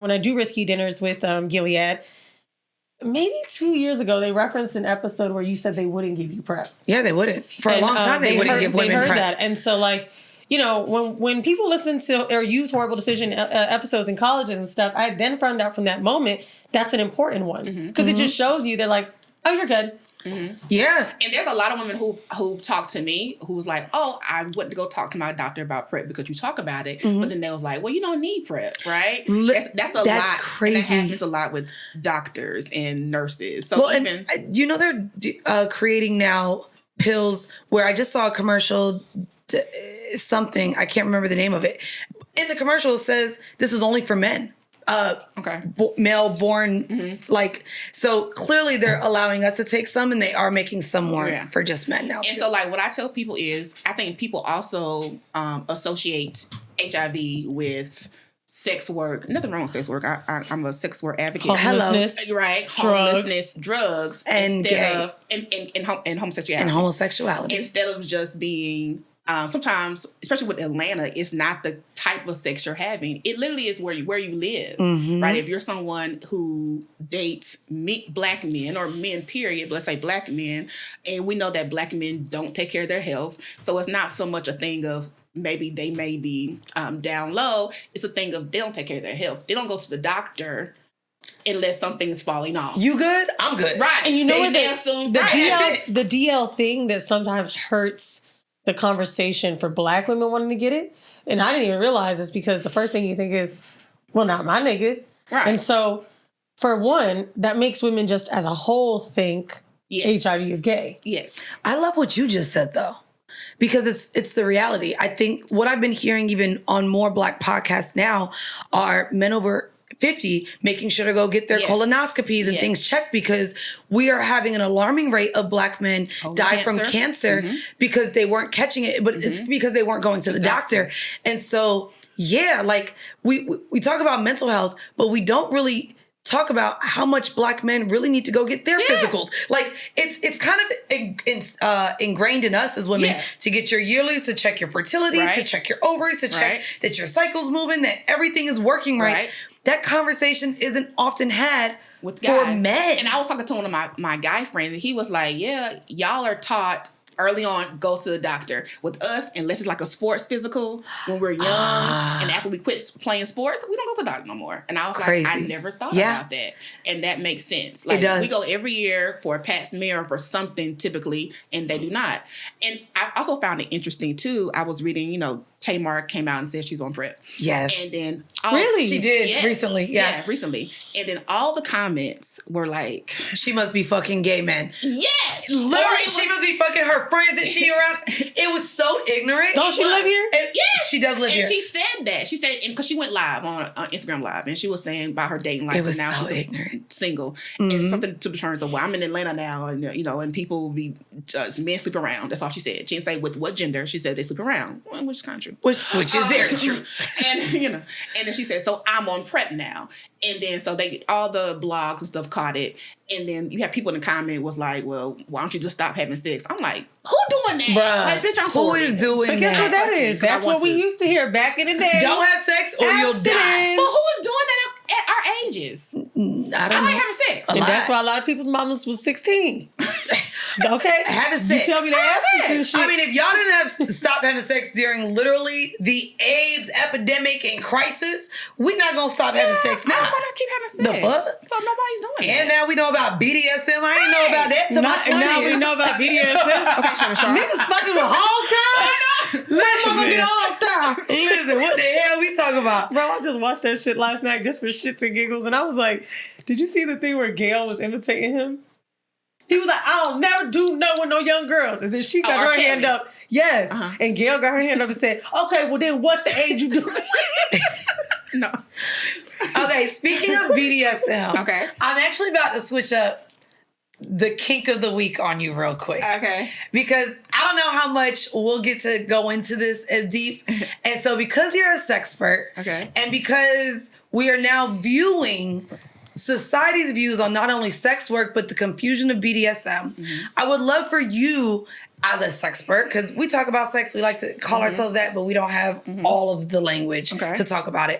When I do risky dinners with Gilead, maybe 2 years ago, they referenced an episode where you said they wouldn't give you PrEP. Yeah, they wouldn't. For a long time, they wouldn't give women PrEP. They heard that. And so, like, you know, when people listen to or use horrible decision episodes in colleges and stuff, I then found out from that moment that's an important one. Because it just shows you they're like, oh, you're good. Yeah. And there's a lot of women who talk to me who's like, oh, I went to go talk to my doctor about PrEP because you talk about it. But then they was like, well, you don't need PrEP, right? That's a lot. Crazy. And that happens a lot with doctors and nurses. So and you know, they're creating now pills where I just saw a commercial, something, I can't remember the name of it. In the commercial, it says this is only for men. Male born, like, so clearly they're allowing us to take some, and they are making some more for just men now too. And so, like, what I tell people is, I think people also associate HIV with sex work. Nothing wrong with sex work. I'm a sex work advocate. Homelessness, right? Homelessness, drugs, and instead of and homosexuality. And homosexuality. Instead of just being sometimes, especially with Atlanta, it's not the type of sex you're having. It literally is where you live, right? If you're someone who dates black men or men, period, but let's say black men, and we know that black men don't take care of their health, so it's not so much a thing of maybe they may be down low. It's a thing of they don't take care of their health. They don't go to the doctor unless something is falling off. You good? I'm good. Right. And you know what? The DL thing that sometimes hurts the conversation for black women wanting to get it. And I didn't even realize it's because the first thing you think is, well, not my nigga. Right. And so, for one, that makes women just as a whole think HIV is gay. Yes. I love what you just said, though, because it's the reality. I think what I've been hearing even on more black podcasts now are men over 50 making sure to go get their colonoscopies and things checked, because we are having an alarming rate of black men die from cancer because they weren't catching it, but it's because they weren't going to the doctor. And so, like we talk about mental health, but we don't really talk about how much black men really need to go get their physicals. Like it's kind of ingrained in us as women to get your yearlies, to check your fertility, to check your ovaries, to check that your cycle's moving, that everything is working right. That conversation isn't often had with guys. For men. And I was talking to one of my guy friends, and he was like, yeah, y'all are taught early on, go to the doctor. With us, unless it's like a sports physical, when we're young, and after we quit playing sports, we don't go to the doctor no more. And I was like, I never thought about that. And that makes sense. Like, it does. We go every year for a pap smear or for something typically, and they do not. And I also found it interesting too. I was reading, Tamar came out and said she's on PrEP. Yes. And then really? She did recently. Yeah, recently. And then all the comments were like, she must be fucking gay men. Yes. Literally, she must be fucking her friends that she around. It was so ignorant. Don't she live here? Yes. She does live here. And she said that. She said, because she went live on Instagram Live, and she was saying about her dating life. It was now so she's ignorant. Single. And something to the terms of, well, I'm in Atlanta now, and and people will be men sleep around. That's all she said. She didn't say with what gender. She said they sleep around, which is kind of true. Which is very true. And and then she said, so I'm on PrEP now. And then so all the blogs and stuff caught it. And then you have people in the comment was like, well, why don't you just stop having sex? I'm like, who doing that? Bruh, like, bitch, I'm who is doing that? But guess what that is? That's what we used to hear back in the day. Don't have sex or you'll die. But who is doing that at our ages? I don't know. Having sex. And that's why a lot of people's mamas was 16. Okay? Having sex. You tell me that. I mean, if y'all didn't have stop having sex during literally the AIDS epidemic and crisis, we're not going to stop having sex now. Why not keep having sex? The fuck? So nobody's doing And now we know about BDSM. I didn't know about that till my 20s. Now we know about BDSM. Okay, sure. Niggas fucking with hog ties? Listen, what the hell we talking about? Bro, I just watched that shit last night just for shits and giggles, and I was like, did you see the thing where Gail was imitating him? He was like, I'll never do no with no young girls. And then she got her hand up. Yes. And Gail got her hand up and said, okay, well then what's the age you do? No. Okay, speaking of BDSM. Okay. I'm actually about to switch up the kink of the week on you real quick. Okay. Because I don't know how much we'll get to go into this as deep. And so because you're a sexpert, and because we are now viewing society's views on not only sex work, but the confusion of BDSM, I would love for you as a sexpert, because we talk about sex, we like to call ourselves that, but we don't have all of the language to talk about it.